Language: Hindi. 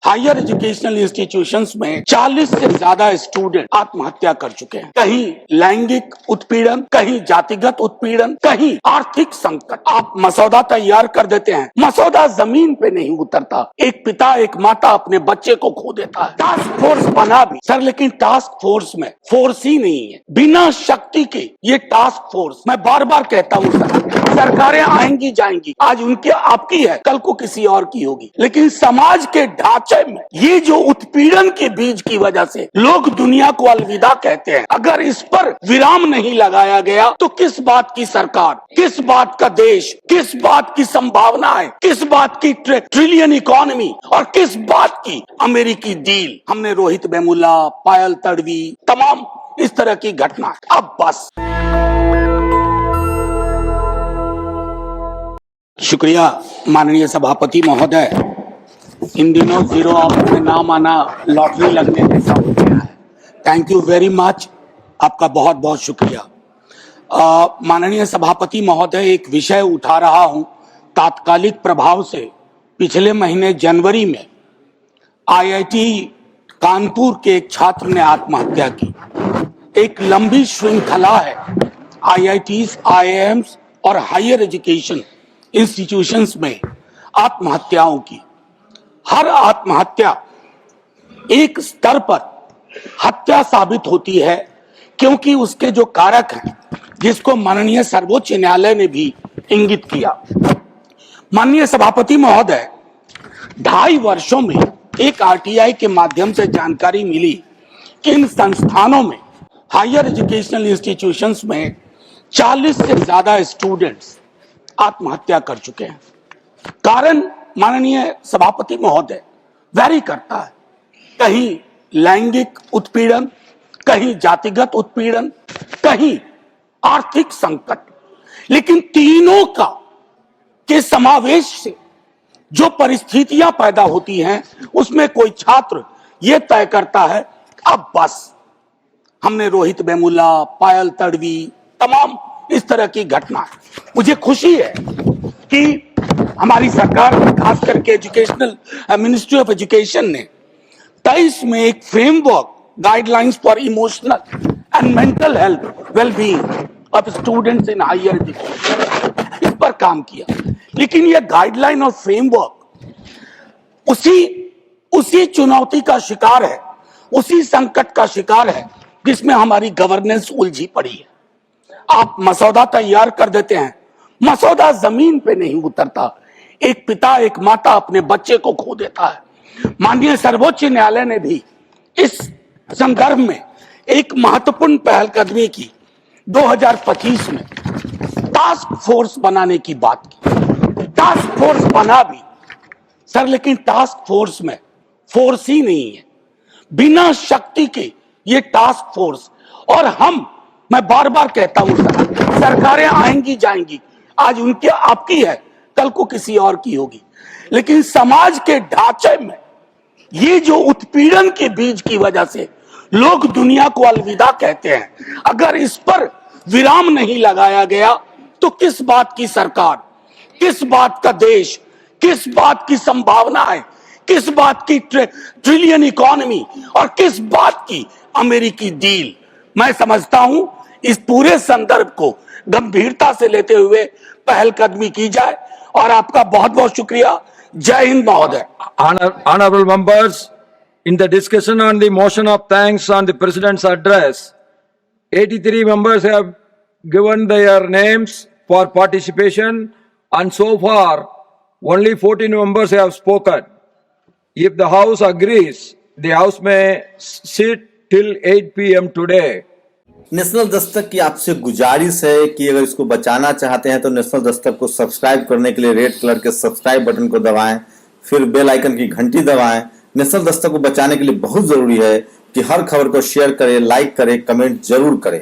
हायर एजुकेशनल इंस्टीट्यूशंस में 40 से ज्यादा स्टूडेंट आत्महत्या कर चुके हैं। कहीं लैंगिक उत्पीड़न, कहीं जातिगत उत्पीड़न, कहीं आर्थिक संकट। आप मसौदा तैयार कर देते हैं, मसौदा जमीन पे नहीं उतरता। एक पिता एक माता अपने बच्चे को खो देता है। टास्क फोर्स बना भी सर, लेकिन टास्क फोर्स में फोर्स ही नहीं है। बिना शक्ति के ये टास्क फोर्स, मैं बार बार कहता हूँ सर, सरकारें आएंगी जाएंगी, आज उनकी आपकी है, कल को किसी और की होगी, लेकिन समाज के ढांचे में ये जो उत्पीड़न के बीज की वजह से लोग दुनिया को अलविदा कहते हैं, अगर इस पर विराम नहीं लगाया गया तो किस बात की सरकार, किस बात का देश, किस बात की संभावनाएं, किस बात की ट्रिलियन इकोनॉमी और किस बात की अमेरिकी डील। हमने रोहित वेमुला, पायल तड़वी, तमाम इस तरह की घटना। अब बस शुक्रिया माननीय सभापति महोदय। इन दिनों जीरो ऑफ में नाम आना लॉटरी लगने जैसा हो गया है। थैंक यू वेरी मच, आपका बहुत बहुत शुक्रिया। माननीय सभापति महोदय, एक विषय उठा रहा हूं तात्कालिक प्रभाव से। पिछले महीने जनवरी में आईआईटी कानपुर के एक छात्र ने आत्महत्या की। एक लंबी श्रृंखला है आईआईटीज, आईआईएम्स और हायर एजुकेशन इंस्टीट्यूशंस में आत्महत्याओं की। हर आत्महत्या एक स्तर पर हत्या साबित होती है, क्योंकि उसके जो कारक हैं, जिसको माननीय सर्वोच्च न्यायालय ने भी इंगित किया। माननीय सभापति महोदय, 2.5 वर्षों में एक आरटीआई के माध्यम से जानकारी मिली कि इन संस्थानों में, हायर एजुकेशनल इंस्टीट्यूशंस में 40 से ज्यादा स्टूडेंट्स आत्महत्या कर चुके हैं। कारण माननीय सभापति महोदय वैरी करता है, कहीं लैंगिक उत्पीड़न, कहीं जातिगत उत्पीड़न, कहीं आर्थिक संकट, लेकिन तीनों का के समावेश से जो परिस्थितियां पैदा होती हैं, उसमें कोई छात्र यह तय करता है अब बस। हमने रोहित वेमुला, पायल तड़वी, तमाम इस तरह की घटना। मुझे खुशी है कि हमारी सरकार, खास करके एजुकेशनल मिनिस्ट्री ऑफ एजुकेशन ने 23 में एक framework, guidelines for emotional and mental health wellbeing of students in higher education, इस पर काम किया। लेकिन यह गाइडलाइन और फ्रेमवर्क उसी चुनौती का शिकार है, उसी संकट का शिकार है जिसमें हमारी गवर्नेंस उलझी पड़ी है। आप मसौदा तैयार कर देते हैं, मसौदा जमीन पे नहीं उतरता। एक पिता एक माता अपने बच्चे को खो देता है। माननीय सर्वोच्च न्यायालय ने भी इस संदर्भ में एक महत्वपूर्ण पहलकदमी की। 2025 में टास्क फोर्स बनाने की बात की। टास्क फोर्स बना भी सर, लेकिन टास्क फोर्स में फोर्स ही नहीं है। बिना शक्ति के ये टास्क फोर्स, और मैं बार बार कहता हूं सर, सरकारें आएंगी जाएंगी, आज उनकी आपकी है, कल को किसी और की होगी, लेकिन समाज के ढांचे में ये जो उत्पीड़न के बीज की वजह से लोग दुनिया को अलविदा कहते हैं, अगर इस पर विराम नहीं लगाया गया तो किस बात की सरकार, किस बात का देश, किस बात की संभावनाएं, किस बात की ट्रिलियन इकोनॉमी और किस बात की अमेरिकी डील। मैं समझता हूं इस पूरे संदर्भ को गंभीरता से लेते हुए पहलकदमी की जाए, और आपका बहुत बहुत शुक्रिया। जय हिंद महोदय। Honorable members, in the discussion on the motion of thanks on the President's address, 83 members have given their names for participation, and so far only 14 members have spoken. If the House agrees, the House may sit till 8 p.m. today. National Dastak की आपसे गुजारिश है कि अगर इसको बचाना चाहते हैं तो नेशनल दस्तक को सब्सक्राइब करने के लिए रेड कलर के सब्सक्राइब बटन को दबाएं, फिर बेल आइकन की घंटी दबाएं। नेशनल दस्तक को बचाने के लिए बहुत जरूरी है कि हर खबर को शेयर करें, लाइक करें, कमेंट जरूर करें।